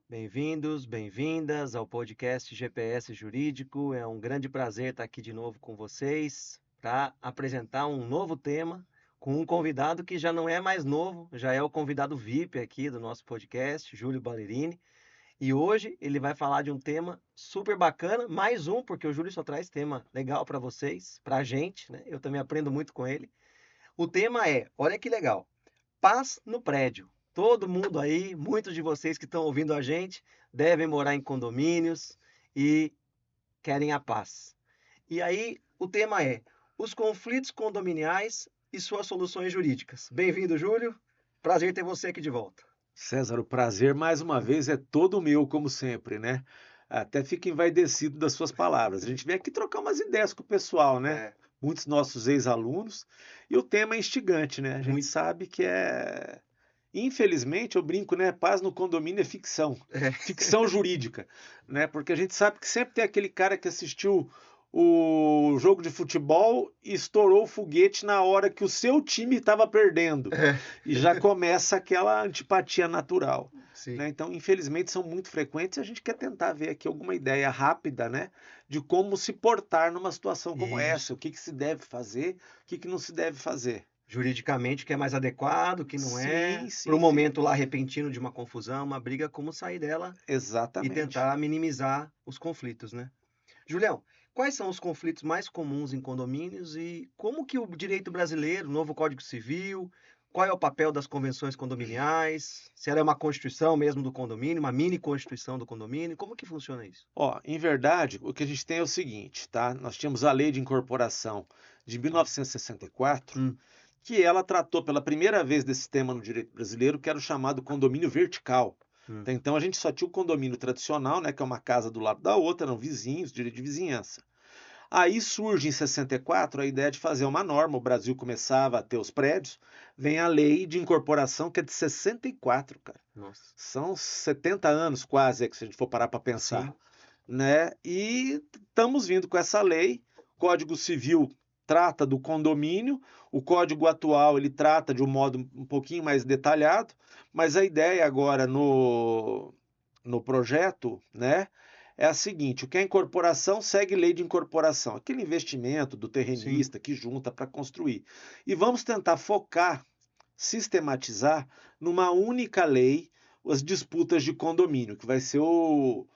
Bem-vindos, bem-vindas ao podcast GPS Jurídico. É um grande prazer estar aqui de novo com vocês para apresentar um novo tema com um convidado que já não é mais novo, já é o convidado VIP aqui do nosso podcast, Júlio Ballerini. E hoje ele vai falar de um tema super bacana, mais um, porque o Júlio só traz tema legal para vocês, para a gente, né? Eu também aprendo muito com ele. O tema é, olha que legal, paz no prédio. Todo mundo aí, muitos de vocês que estão ouvindo a gente, devem morar em condomínios e querem a paz. E aí, o tema é os conflitos condominiais e suas soluções jurídicas. Bem-vindo, Júlio. Prazer ter você aqui de volta. César, o prazer mais uma vez é todo meu, como sempre, né? Até fico envaidecido das suas palavras. A gente vem aqui trocar umas ideias com o pessoal, né? É, Muitos nossos ex-alunos. E o tema é instigante, né? A gente muito. sabe que é. Infelizmente, eu brinco, né? Paz no condomínio é ficção. É, Ficção jurídica, né? Porque a gente sabe que sempre tem aquele cara que assistiu o jogo de futebol e estourou o foguete na hora que o seu time estava perdendo é, e já começa aquela antipatia natural, sim. né? Então, infelizmente, são muito frequentes e a gente quer tentar ver aqui alguma ideia rápida, né, de como se portar numa situação como essa, Isso. o que que se deve fazer, o que que não se deve fazer. Juridicamente, o que é mais adequado, o que não é. Sim, Para o sim, sim, momento lá repentino de uma confusão, uma briga, como sair dela e exatamente. tentar minimizar os conflitos, né? Julião, quais são os conflitos mais comuns em condomínios e como que o direito brasileiro, o novo Código Civil, qual é o papel das convenções condominiais? Se ela é uma constituição mesmo do condomínio, uma mini constituição do condomínio, como que funciona isso? Ó, em verdade, o que a gente tem é o seguinte, tá? Nós tínhamos a Lei de Incorporação de 1964, Hum, que ela tratou pela primeira vez desse tema no direito brasileiro, que era o chamado condomínio vertical. hum, Até então a gente só tinha o condomínio tradicional, né, que é uma casa do lado da outra, eram vizinhos, direito de vizinhança. Aí surge em 64 a ideia de fazer uma norma, o Brasil começava a ter os prédios, vem a lei de incorporação que é de 64, cara. nossa. São 70 anos quase, se a gente for parar para pensar, Sim, né? E estamos vindo com essa lei. Código Civil trata do condomínio, o Código atual ele trata de um modo um pouquinho mais detalhado, mas a ideia agora no projeto, né, é a seguinte: o que é incorporação segue lei de incorporação, aquele investimento do sim. terrenista que junta para construir. E vamos tentar focar, sistematizar numa única lei as disputas de condomínio, que vai ser o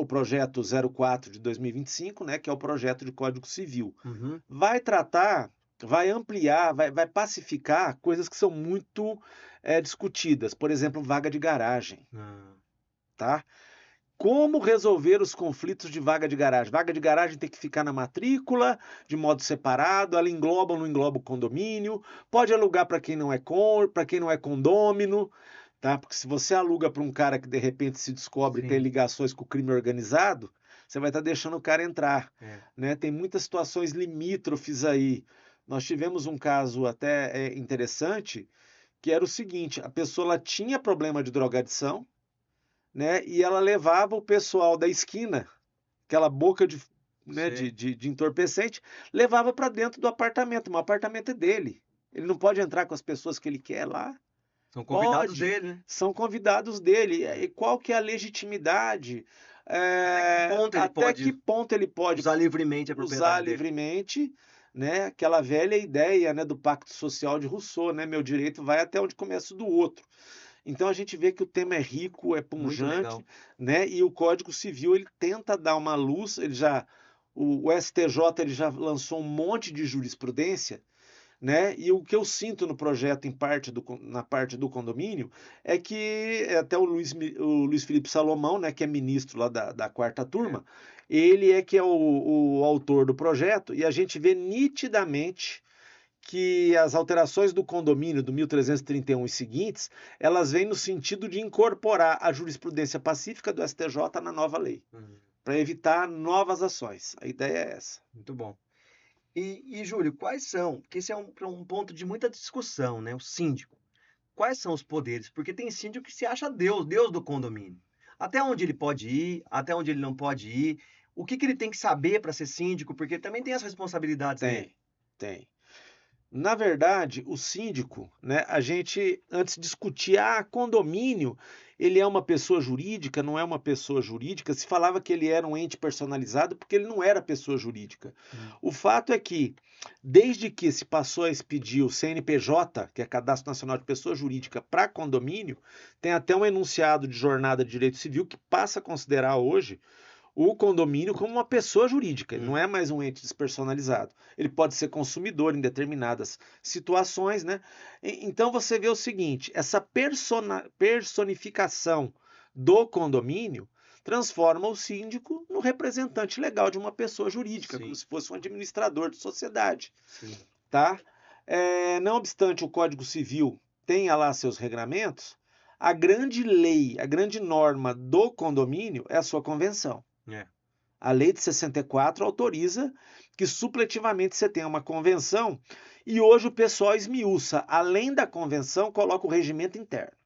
projeto 04 de 2025, né, que é o projeto de Código Civil. Uhum. Vai tratar, vai ampliar, vai pacificar coisas que são muito discutidas, por exemplo, vaga de garagem, Ah, tá? Como resolver os conflitos de vaga de garagem? Vaga de garagem tem que ficar na matrícula, de modo separado, ela engloba ou não engloba o condomínio, pode alugar para quem não é para quem não é condômino, tá? Porque se você aluga para um cara que de repente se descobre ter sim, ligações com o crime organizado, você vai estar deixando o cara entrar, é. né? Tem muitas situações limítrofes aí. Nós tivemos um caso até interessante, que era o seguinte: a pessoa ela tinha problema de drogadição, né? E ela levava o pessoal da esquina, aquela boca de, né, Sei. de entorpecente, levava para dentro do apartamento. O apartamento é dele. Ele não pode entrar com as pessoas que ele quer lá. São convidados Pode, dele, né? são convidados dele. É. E qual que é a legitimidade? Até que ponto ele Até que pode ponto ele pode usar livremente a usar propriedade dele? livremente, né? Aquela velha ideia, né, do Pacto Social de Rousseau, né? Meu direito vai até onde começa o do outro. Então a gente vê que o tema é rico, é Muito pungente, legal. né? E o Código Civil ele tenta dar uma luz, ele já o STJ ele já lançou um monte de jurisprudência, né? E o que eu sinto no projeto na parte do condomínio é que até o Luiz Felipe Salomão, né, que é ministro lá da quarta É. turma, ele é que é o autor do projeto e a gente vê nitidamente que as alterações do condomínio do 1331 e seguintes, elas vêm no sentido de incorporar a jurisprudência pacífica do STJ na nova lei, Uhum. para evitar novas ações. A ideia é essa. Muito bom. Júlio, quais são? Porque esse é um ponto de muita discussão, né? O síndico. Quais são os poderes? Porque tem síndico que se acha Deus, Deus do condomínio. Até onde ele pode ir, até onde ele não pode ir. O que que ele tem que saber para ser síndico? Porque ele também tem as responsabilidades dele. Tem, tem. Na verdade, o síndico, né, a gente antes discutia, condomínio, ele é uma pessoa jurídica, não é uma pessoa jurídica, se falava que ele era um ente personalizado porque ele não era pessoa jurídica. Hum. O fato é que, desde que se passou a expedir o CNPJ, que é Cadastro Nacional de Pessoa Jurídica, para condomínio, tem até um enunciado de jornada de direito civil que passa a considerar hoje o condomínio como uma pessoa jurídica, ele não é mais um ente despersonalizado. Ele pode ser consumidor em determinadas situações, né? Então você vê o seguinte: essa personificação do condomínio transforma o síndico no representante legal de uma pessoa jurídica, Sim. como se fosse um administrador de sociedade, Sim. tá? Não obstante o Código Civil tenha lá seus regramentos, a grande lei, a grande norma do condomínio é a sua convenção. É. A lei de 64 autoriza que supletivamente você tenha uma convenção e hoje o pessoal esmiuça. Além da convenção, coloca o regimento interno.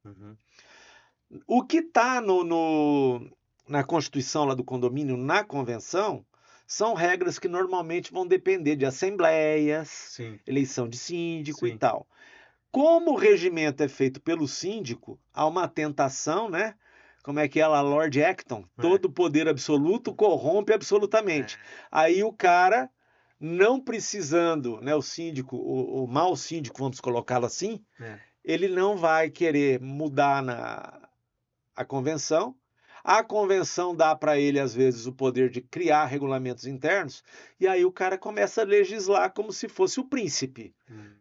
Uhum. O que está na Constituição lá do condomínio, na convenção, são regras que normalmente vão depender de assembleias, Sim. eleição de síndico e Sim. tal. Como o regimento é feito pelo síndico, há uma tentação, né? Como é que é lá, Lord Acton? Todo poder absoluto corrompe absolutamente. Aí o cara, não precisando, né, o síndico, o mau síndico, vamos colocá-lo assim, ele não vai querer mudar a convenção. A convenção dá para ele, às vezes, o poder de criar regulamentos internos, e aí o cara começa a legislar como se fosse o príncipe,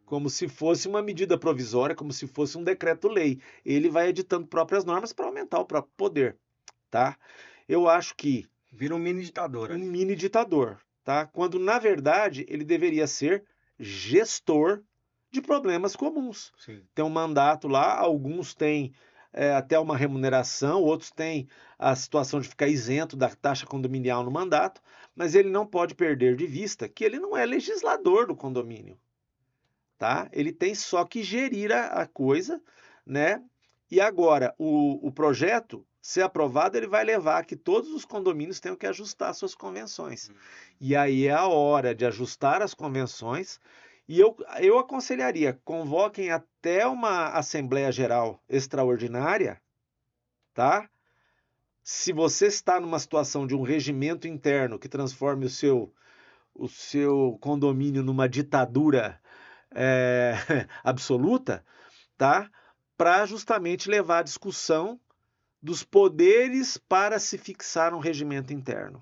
como se fosse uma medida provisória, como se fosse um decreto-lei. Ele vai editando próprias normas para aumentar o próprio poder, tá? Eu acho que Vira um mini ditador um ali. mini ditador, tá? Quando, na verdade, ele deveria ser gestor de problemas comuns. Sim. Tem um mandato lá, alguns têm até uma remuneração, outros têm a situação de ficar isento da taxa condominial no mandato, mas ele não pode perder de vista que ele não é legislador do condomínio, tá? Ele tem só que gerir a coisa, né? E agora, o projeto, se aprovado, ele vai levar a que todos os condomínios tenham que ajustar suas convenções. E aí é a hora de ajustar as convenções. E eu aconselharia, convoquem até uma Assembleia Geral Extraordinária, tá? Se você está numa situação de um regimento interno que transforme o seu condomínio numa ditadura absoluta, tá? Para justamente levar a discussão dos poderes para se fixar um regimento interno,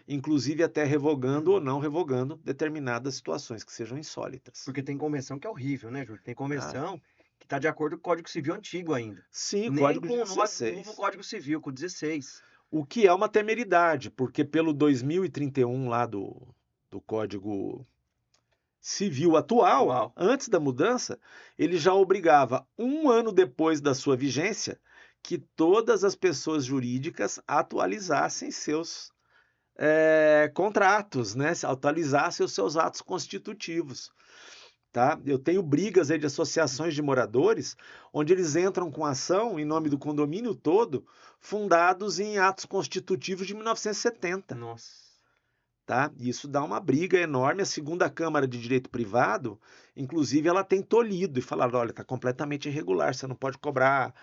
inclusive até revogando ou não revogando determinadas situações que sejam insólitas. Porque tem convenção que é horrível, né, Júlio? Tem convenção que está de acordo com o Código Civil antigo ainda. Sim, Nem Código com de o novo 16. Código Civil, com o 16. O que é uma temeridade, porque pelo 2031 lá do Código Civil atual, antes da mudança, ele já obrigava, um ano depois da sua vigência, que todas as pessoas jurídicas atualizassem seus contratos, né? Atualizassem os seus atos constitutivos. Tá? Eu tenho brigas aí de associações de moradores, onde eles entram com ação em nome do condomínio todo, fundados em atos constitutivos de 1970. Nossa. Tá? Isso dá uma briga enorme. A segunda Câmara de Direito Privado, inclusive, ela tem tolhido e falado, olha, está completamente irregular, você não pode cobrar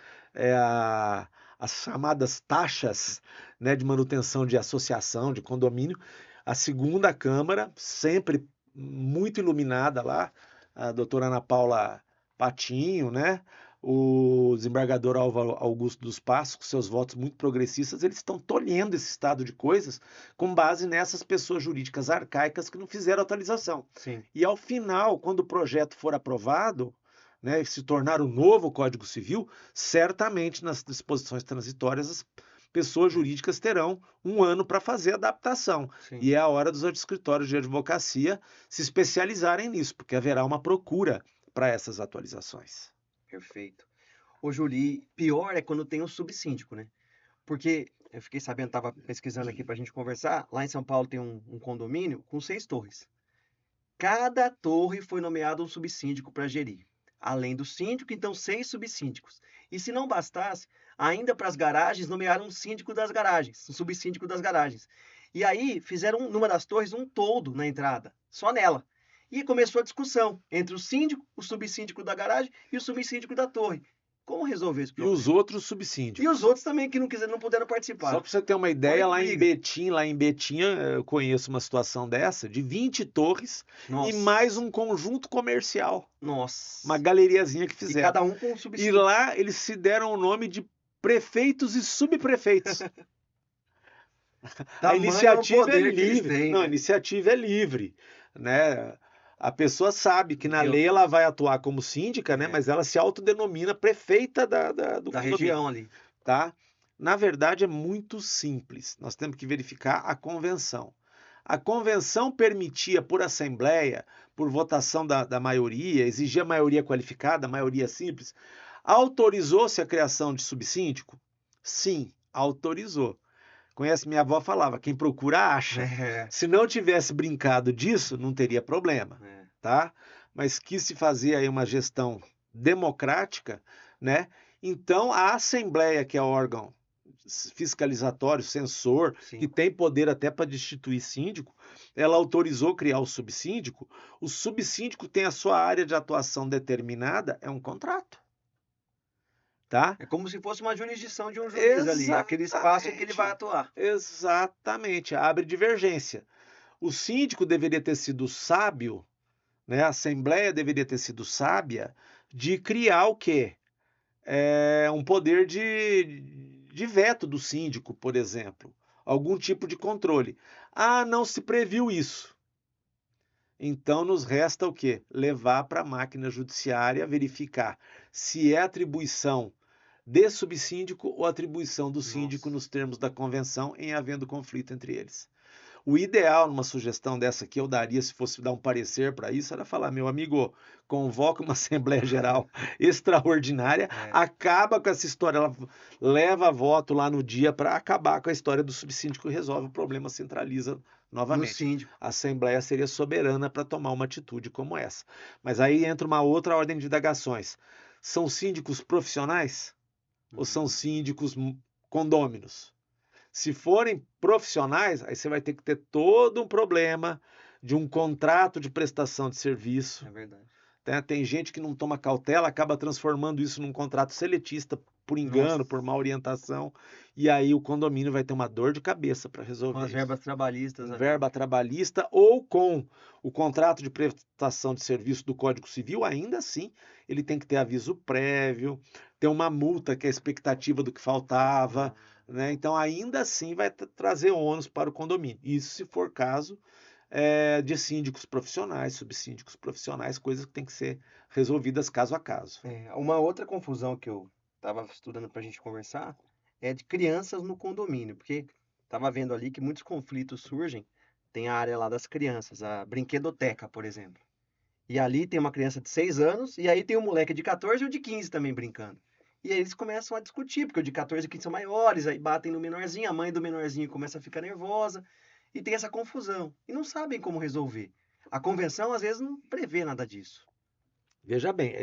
as chamadas taxas, né, de manutenção de associação, de condomínio. A segunda Câmara, sempre muito iluminada lá, a doutora Ana Paula Patinho, né? O desembargador Augusto dos Passos, com seus votos muito progressistas, eles estão tolhendo esse estado de coisas com base nessas pessoas jurídicas arcaicas que não fizeram atualização. Sim. E ao final, quando o projeto for aprovado, né, se tornar o novo Código Civil, certamente nas disposições transitórias as pessoas jurídicas terão um ano para fazer a adaptação. Sim. E é a hora dos escritórios de advocacia se especializarem nisso, porque haverá uma procura para essas atualizações. Perfeito. Ô, Júlio, pior é quando tem um subsíndico, né? Porque eu fiquei sabendo, estava pesquisando aqui para a gente conversar, lá em São Paulo tem um condomínio com 6 torres. Cada torre foi nomeado um subsíndico para gerir. Além do síndico, então 6 subsíndicos. E se não bastasse, ainda para as garagens, nomearam um síndico das garagens, um subsíndico das garagens. E aí fizeram, numa das torres, um toldo na entrada, só nela. E começou a discussão entre o síndico, o subsíndico da garagem e o subsíndico da torre. Como resolver esse E problema? os outros E subsíndicos. os outros também que não puderam Só participar. para você ter uma Olha ideia, que lá em briga. Betim, eu conheço uma situação dessa, de 20 torres e mais Nossa, um conjunto comercial, uma nossa. galeriazinha que E fizeram. cada um com um E subsíndico. lá eles se deram o nome de prefeitos e subprefeitos. A Tamanho é o iniciativa é poder que eles livre. têm, Não, a né? iniciativa é livre, né? A pessoa sabe que na Meu lei ela Deus. vai atuar como síndica, né? É, Mas ela se autodenomina prefeita do da condomínio, região ali. tá? Na verdade, é muito simples. Nós temos que verificar a convenção. A convenção permitia, por assembleia, por votação da maioria, exigia maioria qualificada, maioria simples. Autorizou-se a criação de subsíndico? Sim, autorizou. Conhece, minha avó falava, quem procura acha. É, Se não tivesse brincado disso, não teria problema, é. tá? Mas quis se fazer aí uma gestão democrática, né? Então a Assembleia, que é o órgão fiscalizatório, censor, que Sim. tem poder até para destituir síndico, ela autorizou criar o subsíndico. O subsíndico tem a sua área de atuação determinada, é um contrato, tá? É como se fosse uma jurisdição de um juiz ali, aquele espaço em que ele vai Exatamente. atuar. Exatamente, abre divergência. O síndico deveria ter sido sábio, né? A Assembleia deveria ter sido sábia de criar o quê? Um poder de veto do síndico, por exemplo. Algum tipo de controle. Ah, não se previu isso. Então nos resta o quê? Levar para a máquina judiciária verificar se é atribuição de subsíndico ou atribuição do síndico Nossa. nos termos da convenção em havendo conflito entre eles. O ideal numa sugestão dessa que eu daria se fosse dar um parecer para isso era falar, meu amigo, convoca uma Assembleia Geral extraordinária, É, acaba com essa história, ela leva voto lá no dia para acabar com a história do subsíndico e resolve o problema, centraliza no novamente. síndico. A Assembleia seria soberana para tomar uma atitude como essa. Mas aí entra uma outra ordem de indagações. São síndicos profissionais ou são síndicos condôminos? Se forem profissionais, aí você vai ter que ter todo um problema de um contrato de prestação de serviço. É verdade. Né? Tem gente que não toma cautela, acaba transformando isso num contrato seletista por engano, Nossa. por má orientação, e aí o condomínio vai ter uma dor de cabeça para Com resolver as isso. verbas trabalhistas Com ali. verba trabalhista ou com o contrato de prestação de serviço do Código Civil, ainda assim, ele tem que ter aviso prévio, ter uma multa que é a expectativa do que faltava, né? Então, ainda assim, vai trazer ônus para o condomínio. Isso se for caso de síndicos profissionais, subsíndicos profissionais, coisas que têm que ser resolvidas caso a caso. Uma outra confusão que eu estava estudando para a gente conversar é de crianças no condomínio, porque estava vendo ali que muitos conflitos surgem. Tem a área lá das crianças, a brinquedoteca, por exemplo. E ali tem uma criança de 6 anos, e aí tem um moleque de 14 e o de 15 também brincando. E aí eles começam a discutir, porque o de 14 e 15 são maiores, aí batem no menorzinho, a mãe do menorzinho começa a ficar nervosa, e tem essa confusão. E não sabem como resolver. A convenção, às vezes, não prevê nada disso. Veja bem,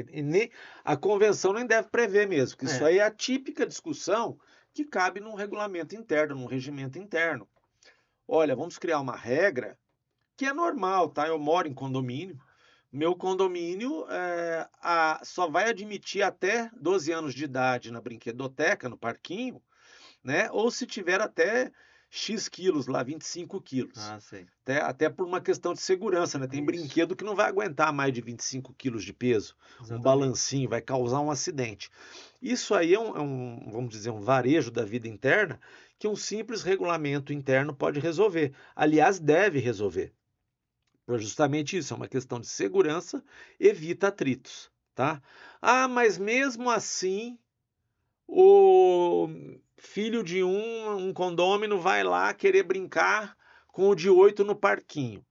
a convenção nem deve prever mesmo, que isso É, aí é a típica discussão que cabe num regulamento interno, num regimento interno. Olha, vamos criar uma regra que é normal, tá? Eu moro em condomínio. Meu condomínio só vai admitir até 12 anos de idade na brinquedoteca, no parquinho, né? Ou se tiver até X quilos lá, 25 quilos. sei. Até por uma questão de segurança, né? Tem Isso. brinquedo que não vai aguentar mais de 25 quilos de peso. Um Exatamente. balancinho, vai causar um acidente. Isso aí vamos dizer, um varejo da vida interna que um simples regulamento interno pode resolver. Aliás, deve resolver. Justamente isso, é uma questão de segurança, evita atritos, tá? Ah, mas mesmo assim, o filho de um condômino vai lá querer brincar com o de 8 no parquinho.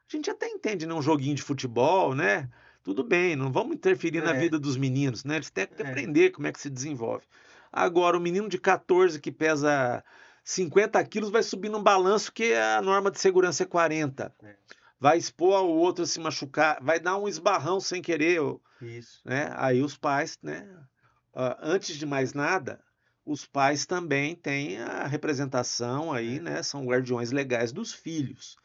A gente até entende, né? Um joguinho de futebol, né? Tudo bem, não vamos interferir na vida dos meninos, né? Eles têm que aprender como é que se desenvolve. Agora, o menino de 14 que pesa 50 quilos vai subir num balanço que a norma de segurança é 40. Vai expor o outro a se machucar, vai dar um esbarrão sem querer, Isso. né? Aí os pais, né? Antes de mais nada, os pais também têm a representação aí, né? São guardiões legais dos filhos.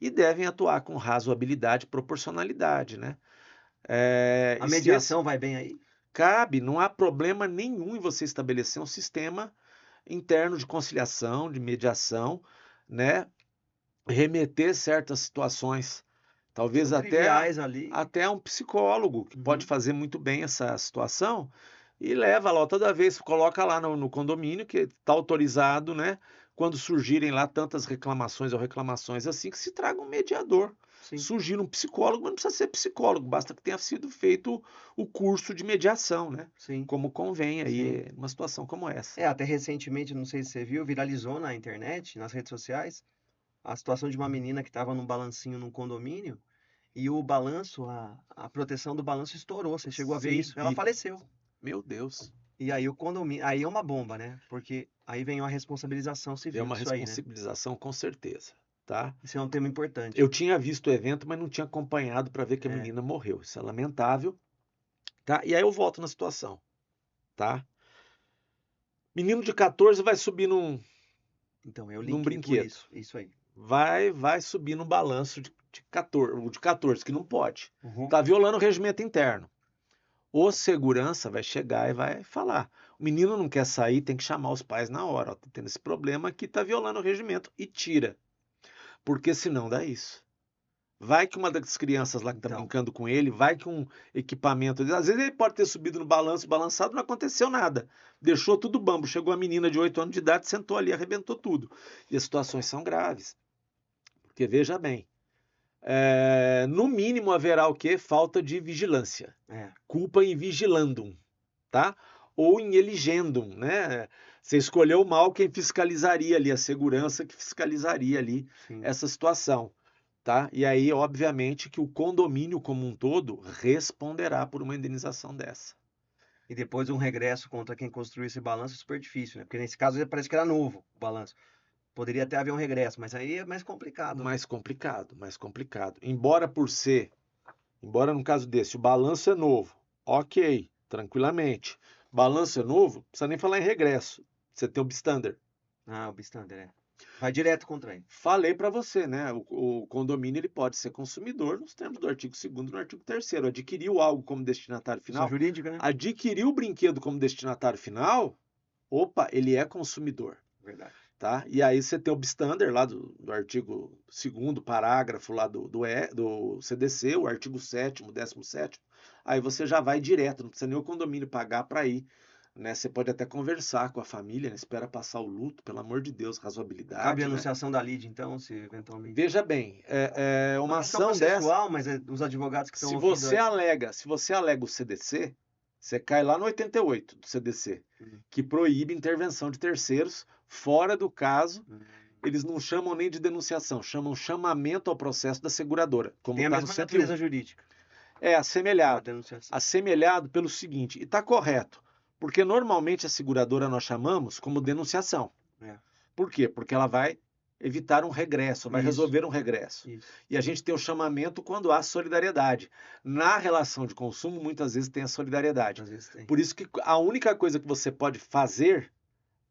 e devem atuar com razoabilidade e proporcionalidade, né? A mediação vai bem aí? Cabe, não há problema nenhum em você estabelecer um sistema interno de conciliação, de mediação, né? Remeter certas situações, talvez São triviais ali. até um psicólogo que pode fazer muito bem essa situação e leva lá, toda vez, coloca lá no condomínio que está autorizado, né? Quando surgirem lá tantas reclamações ou reclamações assim, que se traga um mediador. Sim. Surgir um psicólogo, mas não precisa ser psicólogo, basta que tenha sido feito o curso de mediação, né? Sim. Como convém aí, Sim. numa situação como essa. Até recentemente, não sei se você viu, viralizou na internet, nas redes sociais, a situação de uma menina que estava num balancinho num condomínio e o balanço, a proteção do balanço estourou. Você chegou a ver Sim, isso? Ela vi. faleceu. Meu Deus. E aí o condomínio, aí é uma bomba, né? Porque aí vem uma responsabilização É civil uma disso aí, né? responsabilização com certeza, tá? Isso é um tema importante. Eu tinha visto o evento, mas não tinha acompanhado para ver que a É. menina morreu. Isso é lamentável, tá? E aí eu volto na situação, tá? Menino de 14 vai subir Então, eu num linkei por brinquedo. isso aí. Vai subir no balanço de 14, que não pode. Uhum. Tá violando o regimento interno. O segurança vai chegar e vai falar. O menino não quer sair, tem que chamar os pais na hora. Ó, tá tendo esse problema aqui, tá violando o regimento e tira. Porque senão dá isso. Vai que uma das crianças lá que tá Então. brincando com ele, vai que um equipamento, às vezes ele pode ter subido no balanço, balançado, não aconteceu nada. Deixou tudo bambo. Chegou a menina de 8 anos de idade, sentou ali, arrebentou tudo. E as situações são graves. Porque veja bem, no mínimo haverá o quê? Falta de vigilância. Culpa em vigilandum, tá? Ou em eligendum, né? Você escolheu mal quem fiscalizaria ali, a segurança que fiscalizaria ali essa situação. Tá? E aí, obviamente, que o condomínio como um todo responderá por uma indenização dessa. E depois um regresso contra quem construiu esse balanço é super difícil, né? Porque nesse caso parece que era novo o balanço. Poderia até haver um regresso, mas aí é mais complicado. Mais complicado, mais complicado. Embora no caso desse, o balanço é novo, ok, tranquilamente. Balanço é novo, não precisa nem falar em regresso. Você tem o bystander. Ah, o bystander, vai direto contra ele. Falei para você, né? O condomínio ele pode ser consumidor nos termos do artigo 2º e do artigo 3º. Adquiriu algo como destinatário final. Isso é jurídica, né? Adquiriu o brinquedo como destinatário final, opa, ele é consumidor. Verdade. Tá? E aí você tem o bystander lá do artigo 2º parágrafo lá do CDC, o artigo 7º, 17º. Aí você já vai direto, não precisa nem o condomínio pagar para ir. Né? Você pode até conversar com a família, né? Espera passar o luto, pelo amor de Deus, razoabilidade. Cabe a né? anunciação da lide, então, se eventualmente. Veja bem, uma ação processual, dessa. Mas os advogados que estão Se ouvindo você alega o CDC, você cai lá no 88 do CDC, que proíbe intervenção de terceiros fora do caso. Eles não chamam nem de denunciação, chamam chamamento ao processo da seguradora. Como tem a mesma natureza jurídica. É assemelhado pelo seguinte, e está correto, porque normalmente a seguradora nós chamamos como denunciação. Por quê? Porque ela vai evitar um regresso, vai resolver um regresso. E a gente tem o chamamento quando há solidariedade. Na relação de consumo, muitas vezes tem a solidariedade. Por isso que a única coisa que você pode fazer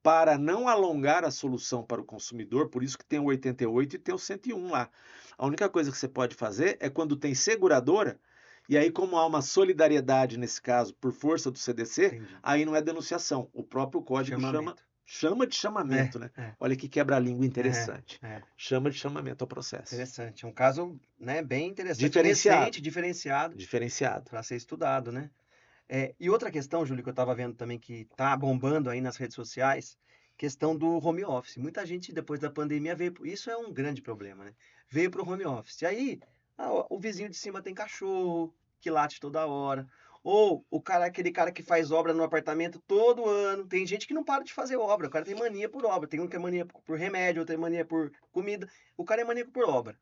para não alongar a solução para o consumidor, por isso que tem o 88 e tem o 101 lá. A única coisa que você pode fazer é quando tem seguradora, e aí como há uma solidariedade nesse caso por força do CDC, aí não é denunciação. O próprio código chama de chamamento, né? Olha que quebra-língua interessante. Chama de chamamento ao processo. Interessante. É um caso, né, bem interessante. Diferenciado. Para ser estudado, né? E outra questão, Júlio, que eu estava vendo também que está bombando aí nas redes sociais, questão do home office. Muita gente, depois da pandemia, isso é um grande problema, né? Veio para o home office. E aí, o vizinho de cima tem cachorro, que late toda hora. Ou aquele cara que faz obra no apartamento todo ano. Tem gente que não para de fazer obra. O cara tem mania por obra. Tem um que é mania por remédio, outro é mania por comida. O cara é maníaco por obra.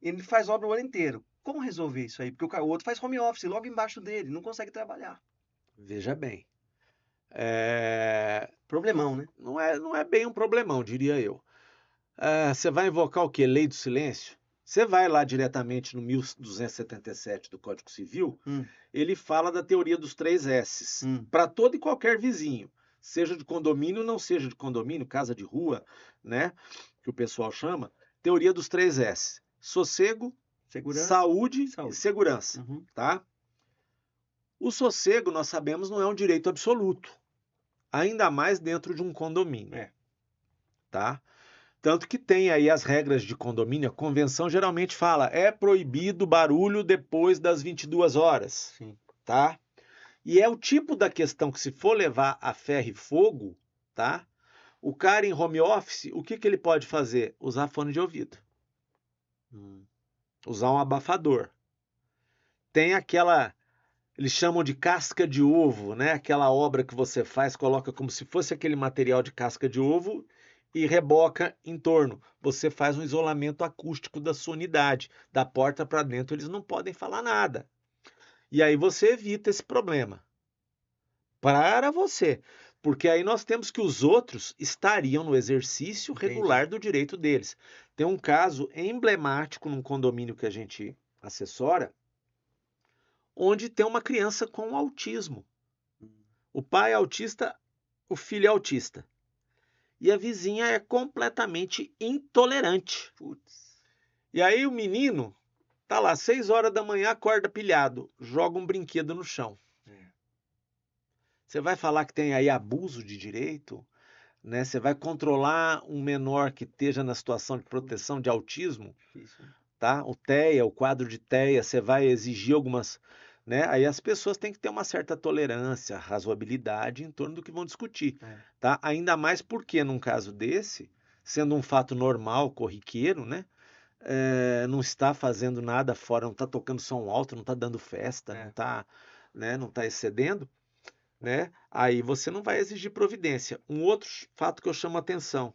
Ele faz obra o ano inteiro. Como resolver isso aí? Porque o outro faz home office logo embaixo dele, não consegue trabalhar. Veja bem. Problemão, né? Não é bem um problemão, diria eu. Você vai invocar o quê? Lei do silêncio? Você vai lá diretamente no 1277 do Código Civil, ele fala da teoria dos 3 S's. Para todo e qualquer vizinho. Seja de condomínio, não seja de condomínio, casa de rua, né? Que o pessoal chama. Teoria dos 3 S's. sossego, Segurança. saúde Saúde. e segurança, Uhum. tá? O sossego, nós sabemos, não é um direito absoluto, ainda mais dentro de um condomínio, É. tá? Tanto que tem aí as regras de condomínio, a convenção geralmente fala, é proibido barulho depois das 22 horas, Sim. tá? E é o tipo da questão que se for levar a ferro e fogo, tá? O cara em home office, o que ele pode fazer? Usar fone de ouvido, usar um abafador. Tem aquela, eles chamam de casca de ovo, né? Aquela obra que você faz, coloca como se fosse aquele material de casca de ovo e reboca em torno. Você faz um isolamento acústico da sua unidade. Da porta para dentro eles não podem falar nada. E aí você evita esse problema. Para você. Porque aí nós temos que os outros estariam no exercício regular do direito deles. Tem um caso emblemático num condomínio que a gente assessora, onde tem uma criança com autismo. O pai é autista, o filho é autista. E a vizinha é completamente intolerante. Putz. E aí o menino tá lá, 6 horas da manhã, acorda pilhado, joga um brinquedo no chão. Você vai falar que tem aí abuso de direito? Né? Você vai controlar um menor que esteja na situação de proteção de autismo? Difícil. Tá? O TEA, o quadro de TEA, você vai exigir algumas, né? Aí as pessoas têm que ter uma certa tolerância, razoabilidade em torno do que vão discutir, tá? Ainda mais porque num caso desse, sendo um fato normal, corriqueiro, né? Não está fazendo nada fora, não está tocando som alto, não está dando festa, não está, né? Não está excedendo, né? Aí você não vai exigir providência. Um outro fato que eu chamo a atenção.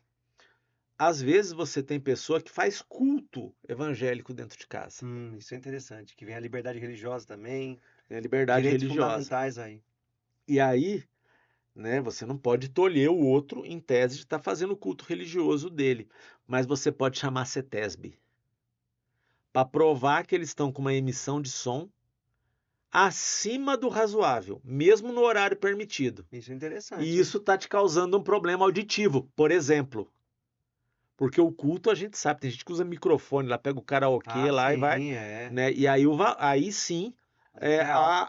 Às vezes você tem pessoa que faz culto evangélico dentro de casa. Isso é interessante. Que vem a liberdade religiosa também. Tem a liberdade Direitos religiosa. fundamentais aí. E aí, né, você não pode tolher o outro em tese de estar fazendo o culto religioso dele. Mas você pode chamar CETESB. Para provar que eles estão com uma emissão de som acima do razoável, mesmo no horário permitido. Isso é interessante. E isso está te causando um problema auditivo, por exemplo. Porque o culto a gente sabe, tem gente que usa microfone lá, pega o karaokê lá e vai, né? E aí sim,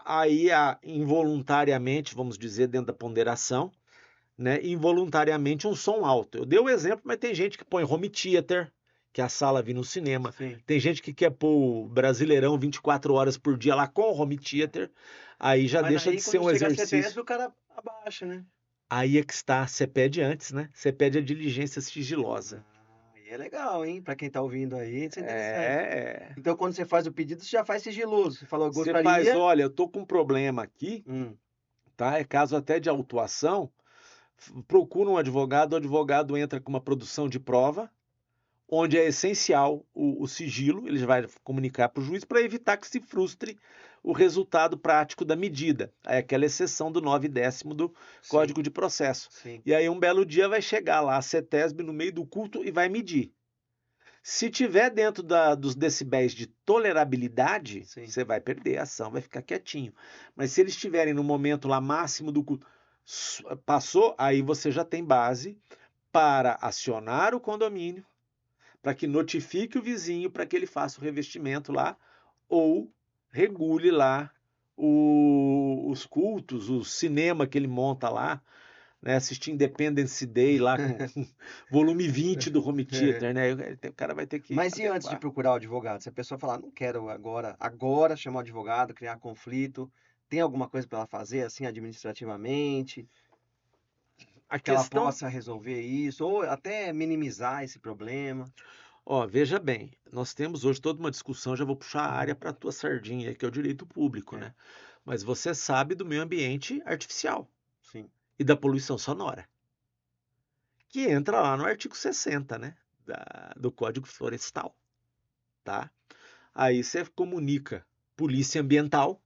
aí involuntariamente, vamos dizer, dentro da ponderação, né? Involuntariamente um som alto. Eu dei o exemplo, mas tem gente que põe home theater, que é a sala vir no cinema. Sim. Tem gente que quer pôr o Brasileirão 24 horas por dia lá com home theater. Aí já Mas deixa aí, de ser um quando chega a exercício. CETESB, o cara abaixa, né? Aí é que está, você pede antes, né? Você pede a diligência sigilosa. E é legal, hein? Pra quem tá ouvindo aí, isso é interessante. É. Então, quando você faz o pedido, você já faz sigiloso. Você falou, eu Você gostaria... faz, olha, eu tô com um problema aqui, tá? É caso até de autuação. Procura um advogado, o advogado entra com uma produção de prova, onde é essencial o sigilo, ele vai comunicar para o juiz para evitar que se frustre o resultado prático da medida. É aquela exceção do 9º do Código de Processo. Sim. E aí um belo dia vai chegar lá a CETESB no meio do culto e vai medir. Se tiver dentro dos decibéis de tolerabilidade, você vai perder a ação, vai ficar quietinho. Mas se eles estiverem no momento lá máximo do culto, passou, aí você já tem base para acionar o condomínio, para que notifique o vizinho para que ele faça o revestimento lá, ou regule lá os cultos, o cinema que ele monta lá, né, assistir Independence Day lá com volume 20 do home theater, né? O cara vai ter que Mas e adequar. antes de procurar o advogado? Se a pessoa falar, não quero agora chamar o advogado, criar conflito, tem alguma coisa para ela fazer, assim, administrativamente, que ela possa resolver isso, ou até minimizar esse problema? Ó, veja bem, nós temos hoje toda uma discussão, já vou puxar a área para a tua sardinha, que é o direito público, né? Mas você sabe do meio ambiente artificial. Sim. E da poluição sonora, que entra lá no artigo 60, né, do Código Florestal, tá? Aí você comunica polícia ambiental,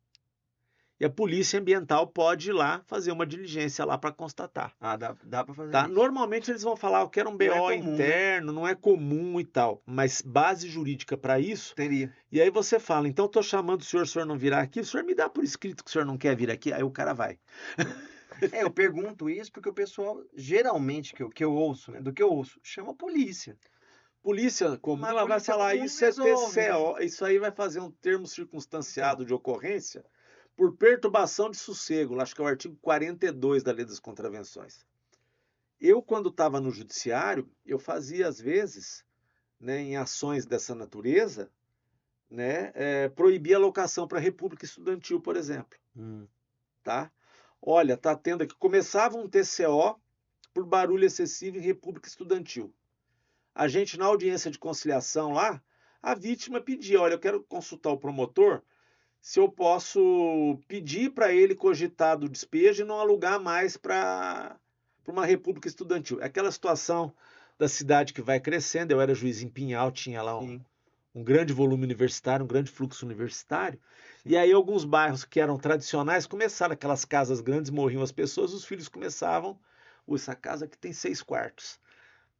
e a polícia ambiental pode ir lá fazer uma diligência lá para constatar. Dá para fazer Tá? isso. Normalmente eles vão falar, eu quero um BO interno, não é comum e tal, mas base jurídica para isso, teria. E aí você fala, então estou chamando o senhor não virá aqui, o senhor me dá por escrito que o senhor não quer vir aqui, aí o cara vai. Eu pergunto isso porque o pessoal, geralmente, que eu ouço, né, do que eu ouço, chama a polícia. Polícia comum, Mas a ela vai polícia falar, comum isso é resolve, né? TCO, isso aí vai fazer um termo circunstanciado Então, de ocorrência por perturbação de sossego, acho que é o artigo 42 da Lei das Contravenções. Eu, quando estava no judiciário, eu fazia, às vezes, né, em ações dessa natureza, né, proibir a locação para república estudantil, por exemplo. Tá? Olha, tá tendo aqui, começava um TCO por barulho excessivo em república estudantil. A gente, na audiência de conciliação lá, a vítima pedia, olha, eu quero consultar o promotor se eu posso pedir para ele cogitar do despejo e não alugar mais para uma república estudantil. É aquela situação da cidade que vai crescendo, eu era juiz em Pinhal, tinha lá um grande volume universitário, um grande fluxo universitário, e aí alguns bairros que eram tradicionais começaram, aquelas casas grandes, morriam as pessoas, os filhos começavam, essa casa aqui tem 6 quartos,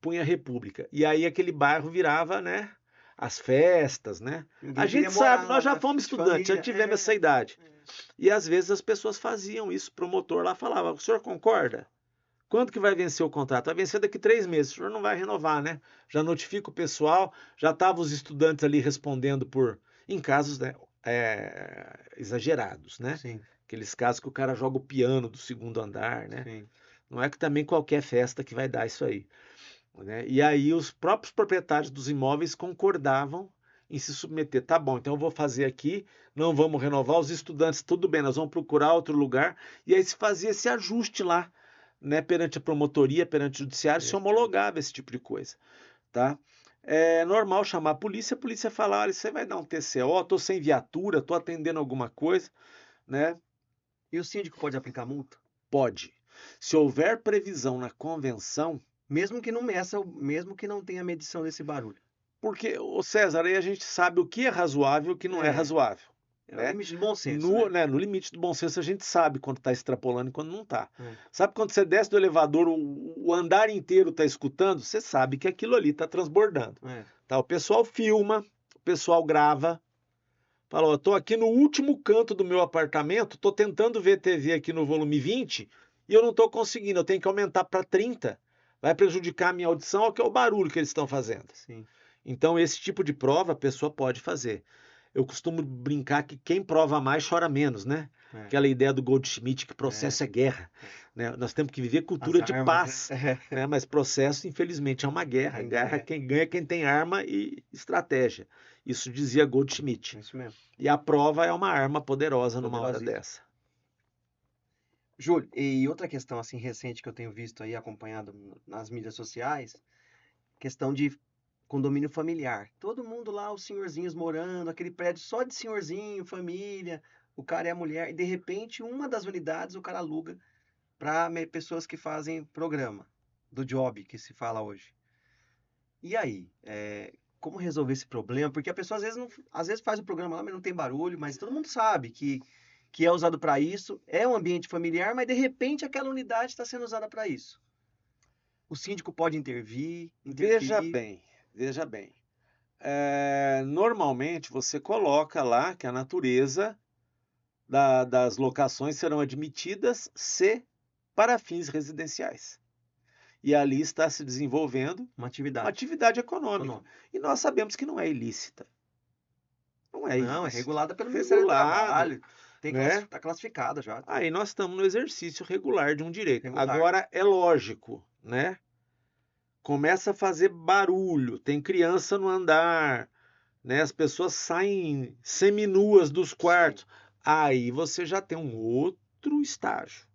punha república, e aí aquele bairro virava, né, as festas, né? ninguém A queria gente sabe, morar lá, nós já né? fomos De estudantes, já família. tivemos essa idade. E às vezes as pessoas faziam isso, o promotor lá falava, o senhor concorda? Quando que vai vencer o contrato? Vai vencer daqui 3 meses, o senhor não vai renovar, né? Já notifica o pessoal, já estavam os estudantes ali respondendo em casos, né, exagerados, né? Sim, Aqueles casos que o cara joga o piano do 2º andar, né? sim. Não é que também qualquer festa que vai dar isso aí, né? E aí os próprios proprietários dos imóveis concordavam em se submeter. Tá bom, então eu vou fazer aqui, não vamos renovar, os estudantes, tudo bem, nós vamos procurar outro lugar. E aí se fazia esse ajuste lá, né, perante a promotoria, perante o judiciário, se homologava esse tipo de coisa, tá? É normal chamar a polícia falar, olha, você vai dar um TCO, tô sem viatura, tô atendendo alguma coisa, né? E o síndico pode aplicar multa? Pode. Se houver previsão na convenção, Mesmo que não meça, mesmo que não tenha medição desse barulho. porque, o César, aí a gente sabe o que é razoável e o que não é razoável. É o Né? limite do bom senso, Né, no limite do bom senso a gente sabe quando está extrapolando e quando não está. É. Sabe quando você desce do elevador, o andar inteiro está escutando? Você sabe que aquilo ali está transbordando. Tá? O pessoal filma, o pessoal grava. Fala, eu estou aqui no último canto do meu apartamento, estou tentando ver TV aqui no volume 20 e eu não estou conseguindo, eu tenho que aumentar para 30. Vai prejudicar a minha audição, que é o barulho que eles estão fazendo. Sim. Então, esse tipo de prova a pessoa pode fazer. Eu costumo brincar que quem prova mais chora menos, né? Aquela ideia do Goldschmidt que processo é guerra. Né? Nós temos que viver cultura de paz. Né? Mas processo, infelizmente, é uma guerra. Guerra, quem ganha é quem tem arma e estratégia. Isso dizia Goldschmidt. Isso mesmo. E a prova é uma arma poderosa numa hora dessa. Júlio, e outra questão assim recente que eu tenho visto aí, acompanhado nas mídias sociais, questão de condomínio familiar. Todo mundo lá, os senhorzinhos morando, aquele prédio só de senhorzinho, família, o cara é a mulher, e de repente uma das unidades o cara aluga para pessoas que fazem programa, do job que se fala hoje. E aí, como resolver esse problema? Porque a pessoa às vezes faz o programa lá, mas não tem barulho, mas todo mundo sabe que é usado para isso, é um ambiente familiar, mas de repente aquela unidade está sendo usada para isso. O síndico pode interferir. Veja bem. Normalmente você coloca lá que a natureza das locações serão admitidas se para fins residenciais. E ali está se desenvolvendo uma atividade econômica. E nós sabemos que não é ilícita. Não é ilícita. Não, é regulada pelo Ministério do Trabalho. Está classificada já. Aí nós estamos no exercício regular de um direito. Agora, é lógico, né? Começa a fazer barulho, tem criança no andar, né? As pessoas saem seminuas dos quartos. Sim. Aí você já tem um outro estágio.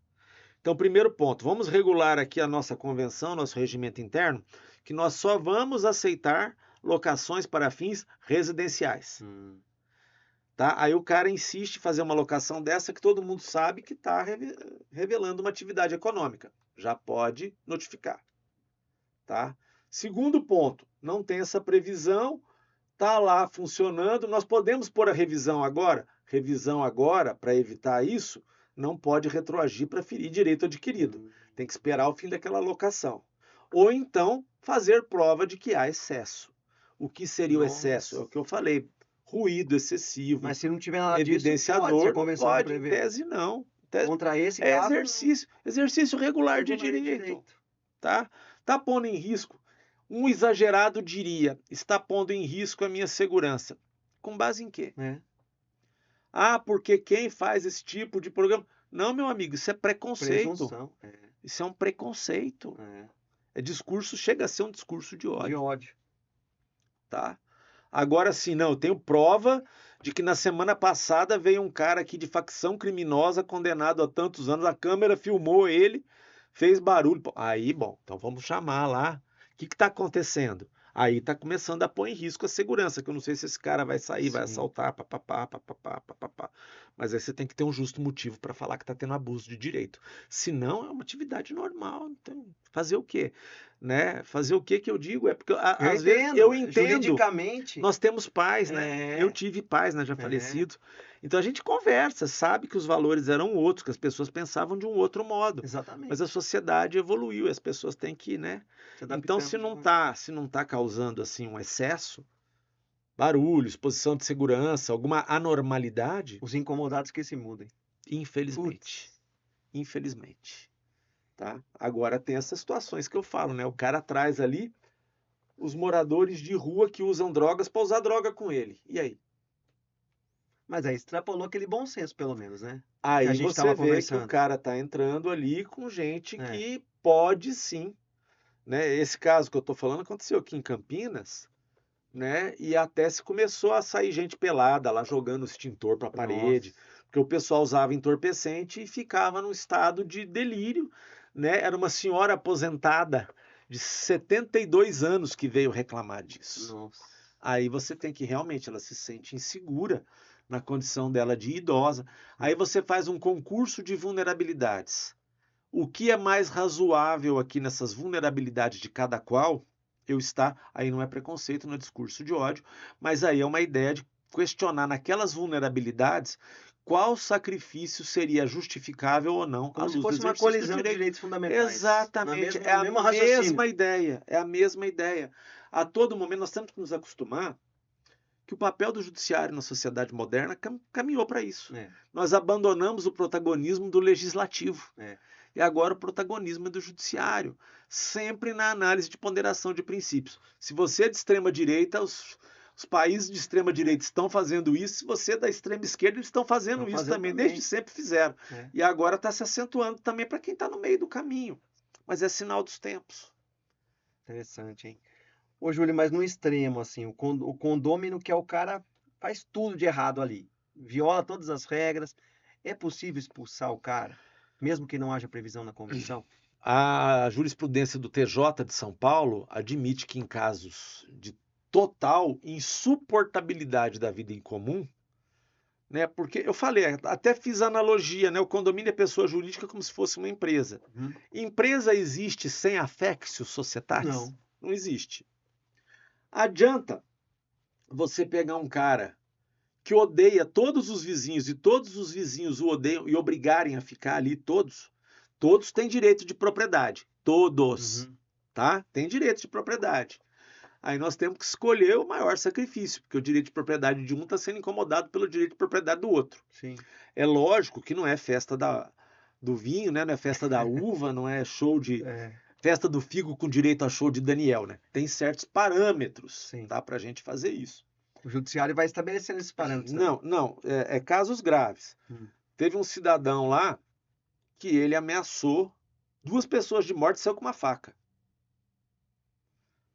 Então, primeiro ponto, vamos regular aqui a nossa convenção, nosso regimento interno, que nós só vamos aceitar locações para fins residenciais. Tá? Aí o cara insiste em fazer uma locação dessa que todo mundo sabe que está revelando uma atividade econômica. Já pode notificar. Tá? Segundo ponto, não tem essa previsão, está lá funcionando, nós podemos pôr a revisão agora? Revisão agora, para evitar isso, não pode retroagir para ferir direito adquirido. Tem que esperar o fim daquela locação. Ou então, fazer prova de que há excesso. O que seria o excesso? É o que eu falei. Ruído excessivo. Mas se não tiver nada evidenciador, disso, pode, em tese não. Contra esse caso, exercício regular de direito. Tá pondo em risco. Um exagerado diria, está pondo em risco a minha segurança. Com base em quê? Ah, porque quem faz esse tipo de programa... Não, meu amigo, isso é preconceito. Presunção. Isso é um preconceito. É discurso, chega a ser um discurso de ódio. De ódio. Tá? Agora sim, não, eu tenho prova de que na semana passada veio um cara aqui de facção criminosa condenado a tantos anos, a câmera filmou ele, fez barulho. Aí, bom, então vamos chamar lá. O que está acontecendo? Aí está começando a pôr em risco a segurança, que eu não sei se esse cara vai sair, vai assaltar, papapá, papapá, papapá. Mas aí você tem que ter um justo motivo para falar que está tendo abuso de direito. Se não, é uma atividade normal. Então, fazer o quê? Né? Fazer o quê que eu digo? É porque às vezes eu entendo. Juridicamente. Nós temos pais, né? Eu tive pais, né, já falecidos. Então a gente conversa, sabe que os valores eram outros, que as pessoas pensavam de um outro modo. Exatamente. Mas a sociedade evoluiu, e as pessoas têm que, né? Então se não tá causando assim um excesso, barulho, exposição de segurança, alguma anormalidade, os incomodados que se mudem. Infelizmente. Infelizmente. Tá? Agora tem essas situações que eu falo, né? O cara traz ali os moradores de rua que usam drogas para usar droga com ele. E aí? Mas aí extrapolou aquele bom senso, pelo menos, né? Aí que a gente você vê que o cara tá entrando ali com gente que pode sim, né? Esse caso que eu tô falando aconteceu aqui em Campinas, né? E até se começou a sair gente pelada lá jogando extintor para a parede, porque o pessoal usava entorpecente e ficava num estado de delírio, né? Era uma senhora aposentada de 72 anos que veio reclamar disso. Nossa. Aí você tem que realmente, ela se sente insegura na condição dela de idosa. Aí você faz um concurso de vulnerabilidades. O que é mais razoável aqui nessas vulnerabilidades de cada qual? Aí não é preconceito, não é discurso de ódio, mas aí é uma ideia de questionar naquelas vulnerabilidades qual sacrifício seria justificável ou não. Como se fosse uma colisão de direitos fundamentais. Exatamente, é a mesma ideia, é a mesma ideia. A todo momento nós temos que nos acostumar que o papel do judiciário na sociedade moderna caminhou para isso. Nós abandonamos o protagonismo do legislativo. E agora o protagonismo é do judiciário, sempre na análise de ponderação de princípios. Se você é de extrema direita, os países de extrema direita estão fazendo isso, se você é da extrema esquerda, eles estão fazendo isso também, desde sempre fizeram. E agora está se acentuando também para quem está no meio do caminho. Mas é sinal dos tempos. Interessante, hein? Ô, Júlio, mas no extremo, assim, o condômino que é o cara faz tudo de errado ali, viola todas as regras, é possível expulsar o cara, mesmo que não haja previsão na convenção? A jurisprudência do TJ de São Paulo admite que em casos de total insuportabilidade da vida em comum, né? Porque eu falei, até fiz analogia, né? O condomínio é pessoa jurídica como se fosse uma empresa. Empresa existe sem affectio societatis? Não existe. Adianta você pegar um cara que odeia todos os vizinhos e todos os vizinhos o odeiam e obrigarem a ficar ali todos têm direito de propriedade. Todos. Tá? Tem direito de propriedade. Aí nós temos que escolher o maior sacrifício, porque o direito de propriedade de um está sendo incomodado pelo direito de propriedade do outro. Sim. É lógico que não é festa do vinho, né? Não é festa da uva, não é show de... Festa do figo com direito a show de Daniel, né? Tem certos parâmetros, tá, para a gente fazer isso. O judiciário vai estabelecendo esses parâmetros. Não. É casos graves. Teve um cidadão lá que ele ameaçou 2 pessoas de morte e saiu com uma faca.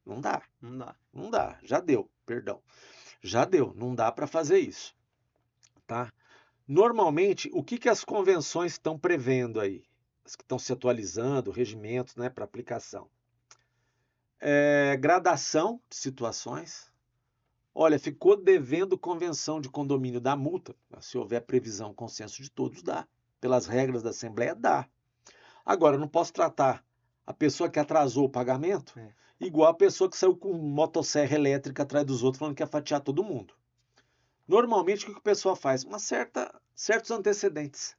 Não dá. Já deu, perdão. Já deu. Não dá para fazer isso. Tá? Normalmente, o que as convenções estão prevendo aí? As que estão se atualizando, regimentos, né, para aplicação. Gradação de situações. Olha, ficou devendo convenção de condomínio da multa. Se houver previsão, consenso de todos, dá. Pelas regras da Assembleia, dá. Agora, eu não posso tratar a pessoa que atrasou o pagamento igual a pessoa que saiu com motosserra elétrica atrás dos outros falando que ia fatiar todo mundo. Normalmente, o que a pessoa faz? Certos antecedentes.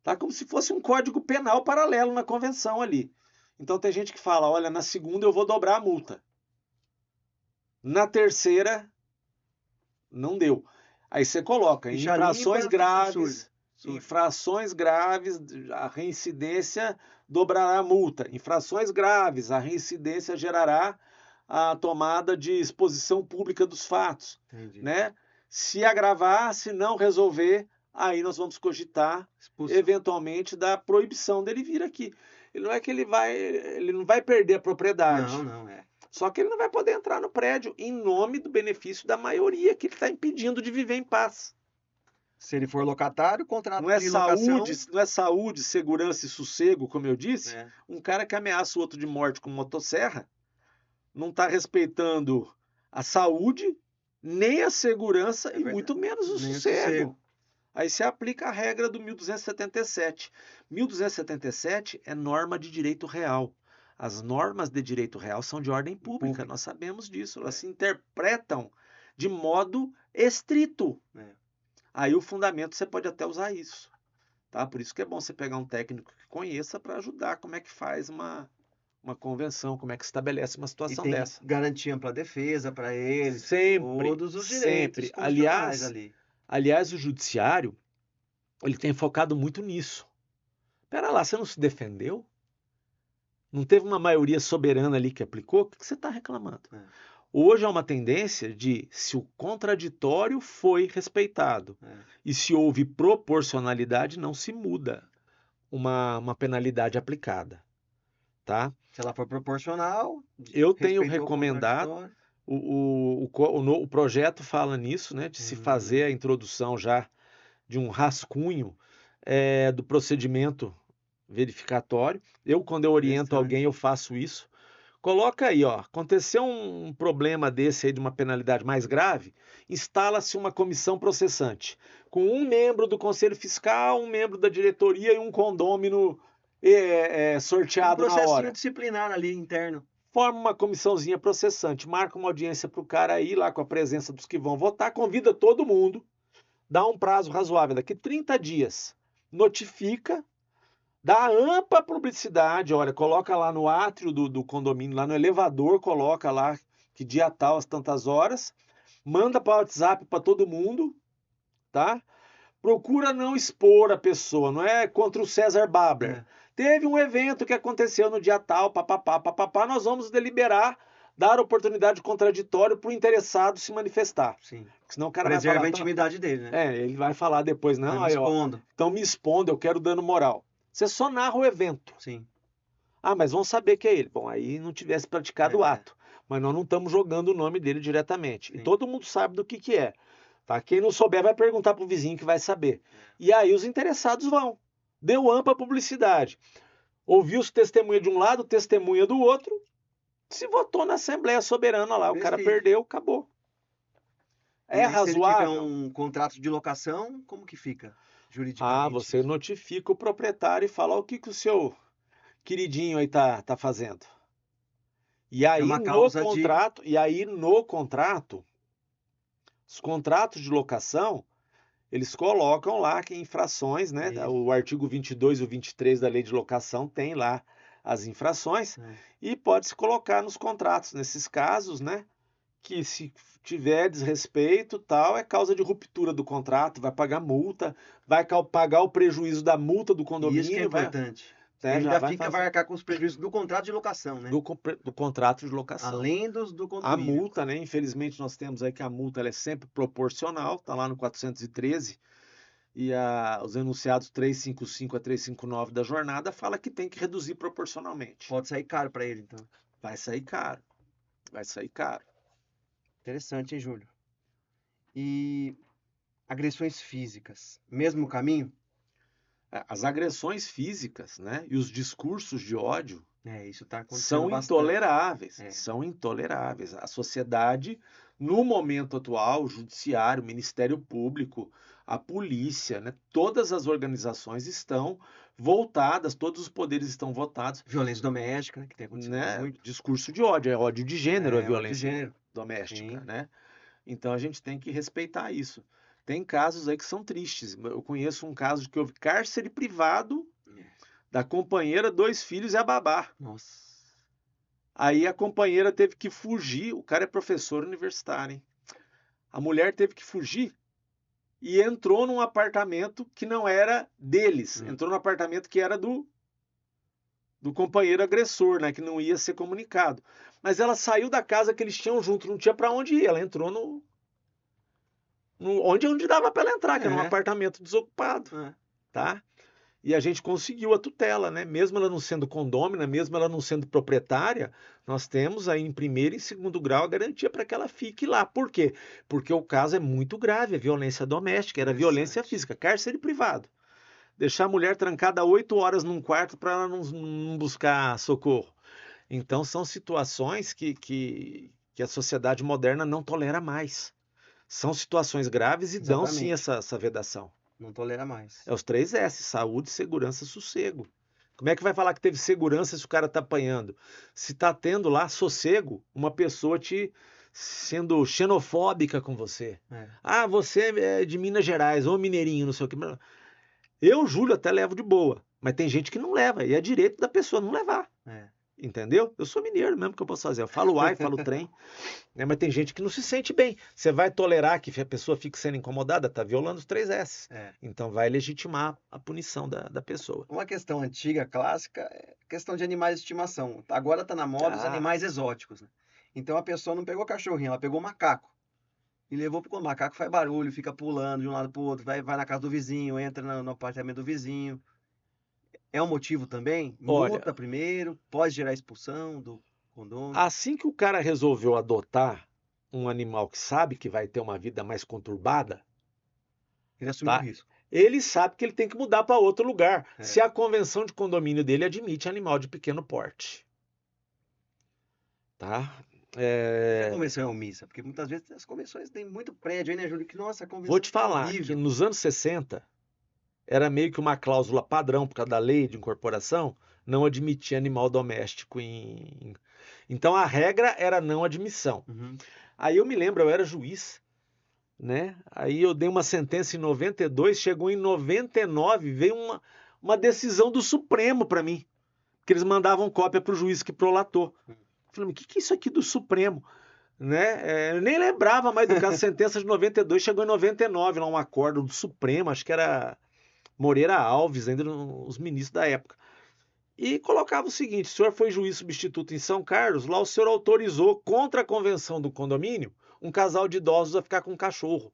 Tá? Como se fosse um código penal paralelo na convenção ali. Então, tem gente que fala, olha, na segunda eu vou dobrar a multa. Na terceira, não deu. Aí você coloca infrações graves, Absurdo. Infrações graves, a reincidência dobrará a multa. Infrações graves, a reincidência gerará a tomada de exposição pública dos fatos, Entendi. né? Se agravar, se não resolver, aí nós vamos cogitar Expulsão. eventualmente da proibição dele vir aqui. Ele não é que ele não vai perder a propriedade. Não, é. Só que ele não vai poder entrar no prédio em nome do benefício da maioria que ele está impedindo de viver em paz. Se ele for locatário, contrato Não é de locação... saúde, segurança e sossego, como eu disse. É. Um cara que ameaça o outro de morte com motosserra não está respeitando a saúde, nem a segurança e verdade. muito menos o Nem o sossego. sossego. Aí se aplica a regra do 1277. 1277 é norma de direito real. As normas de direito real são de ordem pública, nós sabemos disso. Elas se interpretam de modo estrito. Aí o fundamento você pode até usar isso. Tá? Por isso que é bom você pegar um técnico que conheça para ajudar como é que faz uma convenção, como é que estabelece uma situação E tem dessa. garantir ampla defesa para eles. Sempre, Todos os direitos sempre. constitucionais ali. Aliás, o judiciário, ele tem focado muito nisso. Pera lá, você não se defendeu? Não teve uma maioria soberana ali que aplicou? O que você está reclamando? Hoje há uma tendência de, se o contraditório foi respeitado e se houve proporcionalidade, não se muda uma penalidade aplicada. Tá? Se ela for proporcional... Eu tenho recomendado, o projeto fala nisso, né, de se fazer a introdução já de um rascunho do procedimento verificatório. Quando eu oriento alguém, eu faço isso. Coloca aí, ó, aconteceu um problema desse aí de uma penalidade mais grave, instala-se uma comissão processante, com um membro do Conselho Fiscal, um membro da diretoria e um condômino sorteado na hora. Um processinho disciplinar ali, interno. Forma uma comissãozinha processante, marca uma audiência para o cara ir lá com a presença dos que vão votar, convida todo mundo, dá um prazo razoável, daqui 30 dias, notifica, dá ampla publicidade, olha, coloca lá no átrio do condomínio, lá no elevador, coloca lá que dia tal, às tantas horas, manda para o WhatsApp para todo mundo, tá? Procura não expor a pessoa, não é contra o César Babler. Teve um evento que aconteceu no dia tal, papapá, nós vamos deliberar, dar oportunidade de contraditório para o interessado se manifestar. Sim. Senão o cara preserva vai falar, a intimidade dele, né? ele vai falar depois, não, me expondo. Então me expondo, eu quero dano moral. Você só narra o evento. Sim. Ah, mas vão saber que é ele. Bom, aí não tivesse praticado o ato. Mas nós não estamos jogando o nome dele diretamente. Sim. E todo mundo sabe do que é. Tá? Quem não souber vai perguntar para o vizinho que vai saber. E aí os interessados vão. Deu ampla publicidade. Ouviu-se testemunha de um lado, testemunha do outro. Se votou na Assembleia Soberana lá, o cara perdeu, acabou. É razoável? Se ele tiver um contrato de locação, como que fica juridicamente? Você notifica o proprietário e fala o que o seu queridinho aí tá fazendo. E aí no contrato, os contratos de locação, eles colocam lá que infrações, né? O artigo 22 e o 23 da Lei de Locação tem lá as infrações e pode-se colocar nos contratos, nesses casos, né? Que se tiver desrespeito, tal, é causa de ruptura do contrato, vai pagar multa, vai pagar o prejuízo da multa do condomínio. Isso que é importante. Ele ainda vai arcar com os prejuízos do contrato de locação, né? Do contrato de locação. Além do condomínio. A multa, né? Infelizmente nós temos aí que a multa ela é sempre proporcional, tá lá no 413, e os enunciados 355 a 359 da jornada fala que tem que reduzir proporcionalmente. Pode sair caro para ele, então. Vai sair caro. Interessante, hein, Júlio? E agressões físicas, mesmo caminho? As agressões físicas, né, e os discursos de ódio isso tá acontecendo são intoleráveis. bastante. São intoleráveis. A sociedade, no momento atual, o judiciário, o Ministério Público, a polícia, né, todas as organizações estão voltadas, todos os poderes estão votados. Violência doméstica, né, que tem acontecido muito. Discurso de ódio, é ódio de gênero, violência doméstica, Sim. né? Então a gente tem que respeitar isso. Tem casos aí que são tristes. Eu conheço um caso de que houve cárcere privado da companheira, 2 filhos e a babá. Nossa. Aí a companheira teve que fugir. O cara é professor universitário, hein? A mulher teve que fugir e entrou num apartamento que não era deles. Entrou num apartamento que era do companheiro agressor, né? Que não ia ser comunicado. Mas ela saiu da casa que eles tinham junto, não tinha para onde ir. Ela entrou onde dava para ela entrar, que era um apartamento desocupado, tá? E a gente conseguiu a tutela, né? Mesmo ela não sendo condômina, mesmo ela não sendo proprietária, nós temos aí em primeiro e segundo grau a garantia para que ela fique lá. Por quê? Porque o caso é muito grave, é violência doméstica, era violência física, cárcere privado. Deixar a mulher trancada 8 horas num quarto para ela não buscar socorro. Então são situações que a sociedade moderna não tolera mais. São situações graves e dão sim essa vedação. Não tolera mais. É os 3 S, saúde, segurança, sossego. Como é que vai falar que teve segurança se o cara tá apanhando? Se tá tendo lá sossego, uma pessoa sendo xenofóbica com você. Ah, você é de Minas Gerais, ou mineirinho, não sei o que. Eu, Júlio, até levo de boa. Mas tem gente que não leva, e é direito da pessoa não levar. Entendeu? Eu sou mineiro mesmo, que eu posso fazer. Eu falo ai, falo trem. Mas tem gente que não se sente bem. Você vai tolerar que a pessoa fique sendo incomodada? Tá violando os 3 S. Então vai legitimar a punição da pessoa. Uma questão antiga, clássica, é a questão de animais de estimação. Agora tá na moda os animais exóticos, né? Então a pessoa não pegou cachorrinho, ela pegou macaco. E levou porque o macaco faz barulho, fica pulando de um lado pro outro, vai na casa do vizinho, entra no apartamento do vizinho. É um motivo também? Multa primeiro, pode gerar expulsão do condomínio. Assim que o cara resolveu adotar um animal que sabe que vai ter uma vida mais conturbada, ele assumiu o risco. Ele sabe que ele tem que mudar para outro lugar, se a convenção de condomínio dele admite animal de pequeno porte. Tá? A convenção é omissa, porque muitas vezes as convenções têm muito prédio aí, né, Júlio? Que nossa, a convenção Vou te falar que nos anos 60 era meio que uma cláusula padrão, por causa da lei de incorporação, não admitir animal doméstico Então a regra era não admissão. Aí eu me lembro, eu era juiz, né? Aí eu dei uma sentença em 92, chegou em 99, veio uma decisão do Supremo para mim, que eles mandavam cópia para o juiz que prolatou. Eu falei, o que é isso aqui do Supremo? Né? Eu nem lembrava mais do caso, sentença de 92, chegou em 99, lá um acordo do Supremo, acho que era Moreira Alves, ainda os ministros da época. E colocava o seguinte, o senhor foi juiz substituto em São Carlos, lá o senhor autorizou, contra a convenção do condomínio, um casal de idosos a ficar com um cachorro.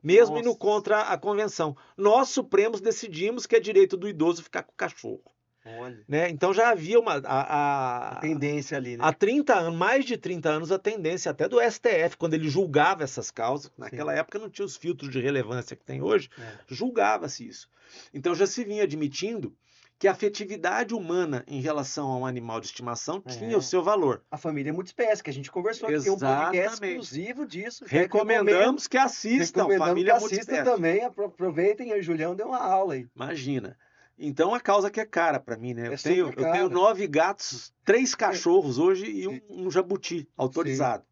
Mesmo indo contra a convenção. Nós, Supremos, decidimos que é direito do idoso ficar com o cachorro. Olha. Né? Então já havia a tendência ali, né? Há 30 anos, mais de 30 anos, a tendência até do STF, quando ele julgava essas causas, naquela época não tinha os filtros de relevância que tem hoje, julgava-se isso. Então já se vinha admitindo que a afetividade humana em relação a um animal de estimação tinha o seu valor. A família multiespécie, que a gente conversou aqui, tem um podcast exclusivo disso. Recomendamos que assistam, família multiespécie. Também, aproveitem, o Julião deu uma aula aí. Imagina. Então a causa que é cara para mim, né? Eu tenho 9 gatos, 3 cachorros hoje e um jabuti autorizado,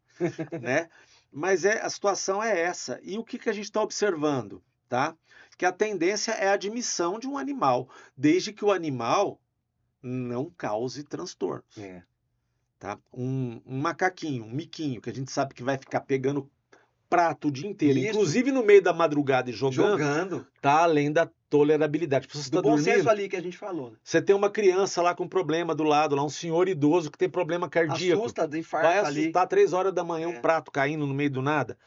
né? Mas a situação é essa. E o que a gente está observando, tá? Que a tendência é a admissão de um animal, desde que o animal não cause transtorno. Tá? Um macaquinho, um miquinho, que a gente sabe que vai ficar pegando prato o dia inteiro, inclusive no meio da madrugada e jogando, tá além da tolerabilidade. Você do bom senso ali que a gente falou. Né? Você tem uma criança lá com problema do lado, lá um senhor idoso que tem problema cardíaco. Assusta, de infarto vai ali. Assustar 3 horas da manhã, um prato caindo no meio do nada.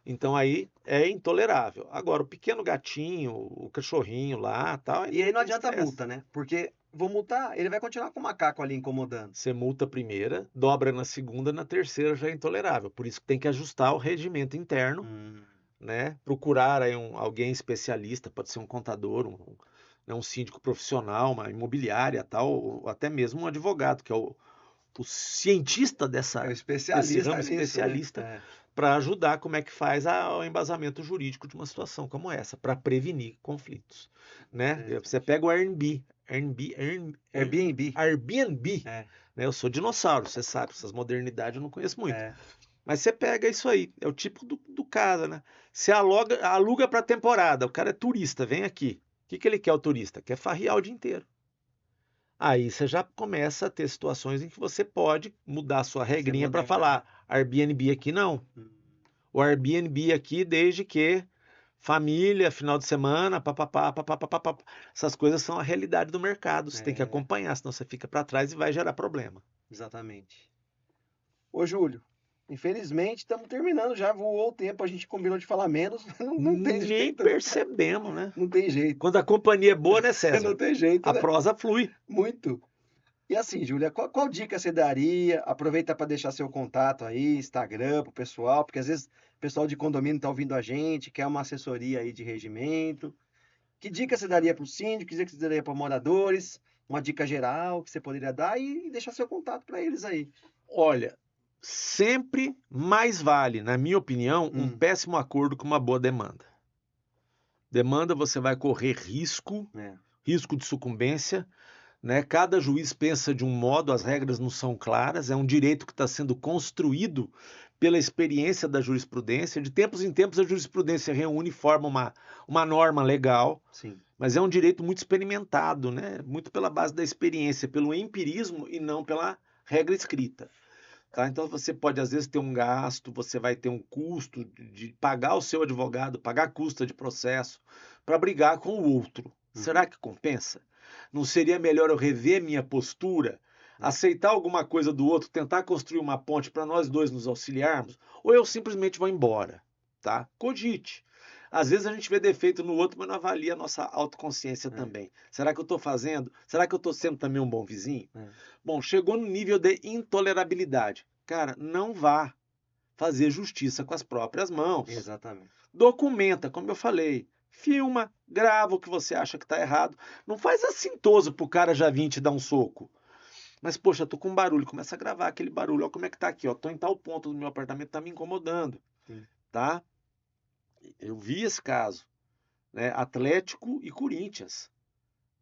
Então aí é intolerável. Agora, o pequeno gatinho, o cachorrinho lá, tal. E aí não adianta multa, né? Porque vou multar, ele vai continuar com o macaco ali incomodando. Você multa a primeira, dobra na segunda, na terceira já é intolerável. Por isso que tem que ajustar o regimento interno, né? Procurar aí alguém especialista, pode ser um contador, um síndico profissional, uma imobiliária, tal, ou até mesmo um advogado, que é o cientista desse ramo especialista, né? Para ajudar como é que faz o embasamento jurídico de uma situação como essa, para prevenir conflitos, né? Você pega o Airbnb, né? Eu sou dinossauro, você sabe, essas modernidades eu não conheço muito. Mas você pega isso aí, é o tipo do caso, né? Você aluga para temporada, o cara é turista, vem aqui. O que ele quer, o turista? Quer farrear o dia inteiro. Aí você já começa a ter situações em que você pode mudar a sua regrinha para falar Airbnb aqui não. O Airbnb aqui desde que família, final de semana, papapá, papapá. Essas coisas são a realidade do mercado. Você tem que É. acompanhar, senão você fica para trás e vai gerar problema. Exatamente. Ô, Júlio, infelizmente estamos terminando já, voou o tempo, a gente combinou de falar menos, não tem Nem jeito, percebemos, né? não tem jeito, Quando a companhia é boa, né, não César? tem jeito, A né? prosa flui. Muito. E assim, Júlia, qual dica você daria? Aproveita para deixar seu contato aí, Instagram pro pessoal, porque às vezes o pessoal de condomínio tá ouvindo a gente, quer uma assessoria aí de regimento. Que dica você daria para o síndico? Que dica você daria para moradores? Uma dica geral que você poderia dar e deixar seu contato para eles aí. Olha, sempre mais vale, na minha opinião, um péssimo acordo com uma boa demanda. Demanda você vai correr risco de sucumbência, né? Cada juiz pensa de um modo, as regras não são claras, é um direito que está sendo construído pela experiência da jurisprudência. De tempos em tempos a jurisprudência reúne e forma uma norma legal, Sim. mas é um direito muito experimentado, né? Muito pela base da experiência, pelo empirismo e não pela regra escrita. Tá? Então você pode às vezes ter um gasto, você vai ter um custo de pagar o seu advogado, pagar a custa de processo para brigar com o outro. Será que compensa? Não seria melhor eu rever minha postura, aceitar alguma coisa do outro, tentar construir uma ponte para nós dois nos auxiliarmos? Ou eu simplesmente vou embora? Tá? Cogite. Às vezes a gente vê defeito no outro, mas não avalia a nossa autoconsciência também. Será que eu estou fazendo? Será que eu estou sendo também um bom vizinho? Bom, chegou no nível de intolerabilidade. Cara, não vá fazer justiça com as próprias mãos. Exatamente. Documenta, como eu falei. Filma, grava o que você acha que está errado. Não faz assintoso pro cara já vir te dar um soco. Mas, poxa, tô com um barulho. Começa a gravar aquele barulho. Olha como é que tá aqui, ó. Tô em tal ponto do meu apartamento, tá me incomodando. Tá? Eu vi esse caso, né? Atlético e Corinthians,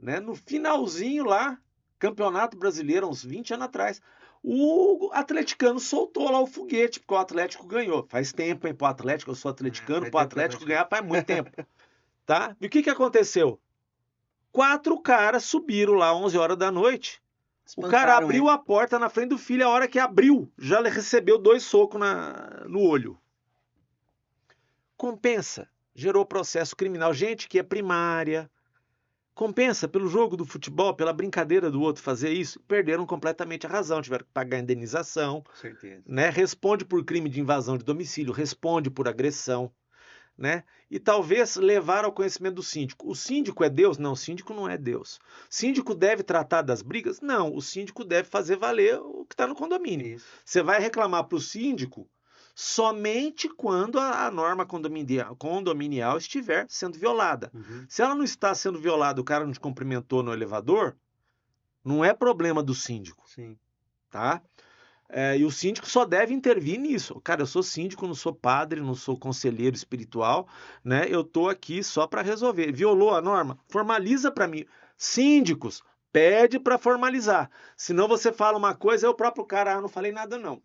né? No finalzinho lá, Campeonato Brasileiro, uns 20 anos atrás, o atleticano soltou lá o foguete, porque o Atlético ganhou. Faz tempo, hein, pro Atlético, eu sou atleticano, pro Atlético ganhar faz muito tempo, tá? E o que aconteceu? 4 caras subiram lá 11 horas da noite, o cara abriu a porta na frente do filho, a hora que abriu, já recebeu 2 socos no olho. Compensa, gerou processo criminal. Gente que é primária, compensa pelo jogo do futebol, pela brincadeira do outro fazer isso, perderam completamente a razão, tiveram que pagar indenização, certeza, né? Responde por crime de invasão de domicílio, responde por agressão, né? E talvez levar ao conhecimento do síndico. O síndico é Deus? Não, o síndico não é Deus. O síndico deve tratar das brigas? Não, o síndico deve fazer valer o que está no condomínio. Isso. Você vai reclamar para o síndico somente quando a norma condominial estiver sendo violada. Se ela não está sendo violada, o cara não te cumprimentou no elevador, não é problema do síndico. Sim. Tá? E o síndico só deve intervir nisso. Cara, eu sou síndico, não sou padre, não sou conselheiro espiritual, né? Eu tô aqui só para resolver. Violou a norma? Formaliza para mim. Síndicos, pede para formalizar. Senão você fala uma coisa, é o próprio cara, não falei nada não.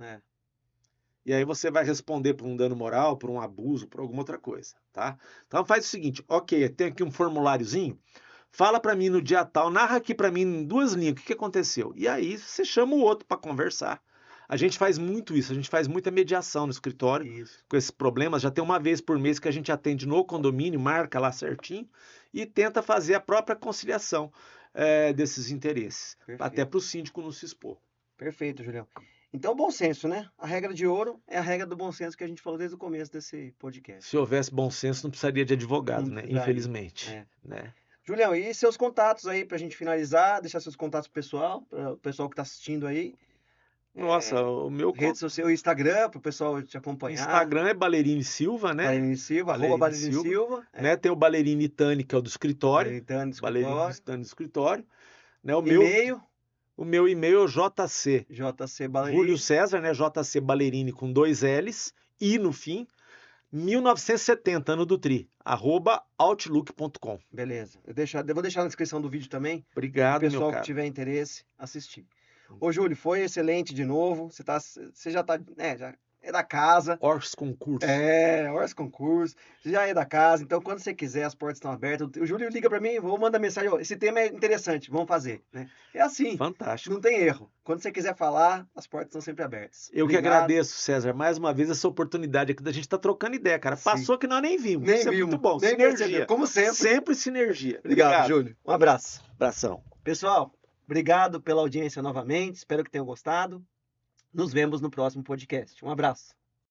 E aí você vai responder por um dano moral, por um abuso, por alguma outra coisa, tá? Então faz o seguinte, ok, tem aqui um formuláriozinho, fala para mim no dia tal, narra aqui para mim em 2 linhas o que aconteceu. E aí você chama o outro para conversar. A gente faz muito isso, a gente faz muita mediação no escritório com esses problemas. Já tem uma vez por mês que a gente atende no condomínio, marca lá certinho e tenta fazer a própria conciliação desses interesses, até para o síndico não se expor. Perfeito, Julião. Então, bom senso, né? A regra de ouro é a regra do bom senso que a gente falou desde o começo desse podcast. Se houvesse bom senso, não precisaria de advogado, né? Infelizmente. Né? Julião, e seus contatos aí pra gente finalizar, deixar seus contatos pro pessoal, para o pessoal que tá assistindo aí. Nossa, o meu rede social, Instagram, pro pessoal te acompanhar. Instagram é Ballerini Silva, né? Ballerini Silva, @Ballerini Silva. Né? Tem o Ballerini Tani, que é o do escritório. Ballerini Tani do escritório. Né? E-mail. O meu e-mail é JC Ballerini. Júlio César, né? JC Ballerini com 2 L's e no fim, 1970, ano do tri, @outlook.com. Beleza. Eu vou deixar na descrição do vídeo também. Obrigado, meu caro. O pessoal que tiver interesse, assistir. Ô, Júlio, foi excelente de novo. Você já tá, é da casa. Ors Concurso. Ors Concurso, já é da casa. Então, quando você quiser, as portas estão abertas. O Júlio liga para mim, vou mandar mensagem, ó, esse tema é interessante, vamos fazer, né? É assim, Fantástico. não tem erro. Quando você quiser falar, as portas estão sempre abertas. Eu que Obrigado. agradeço, César, mais uma vez essa oportunidade aqui da gente estar trocando ideia, cara. Sim. Passou que nós nem vimos. Nem Isso é vimos, muito bom. nem Sinergia. percebeu, como sempre. Sempre sinergia. Obrigado, Júlio. Um abraço. Abração. Pessoal, obrigado pela audiência novamente. Espero que tenham gostado. Nos vemos no próximo podcast. Um abraço.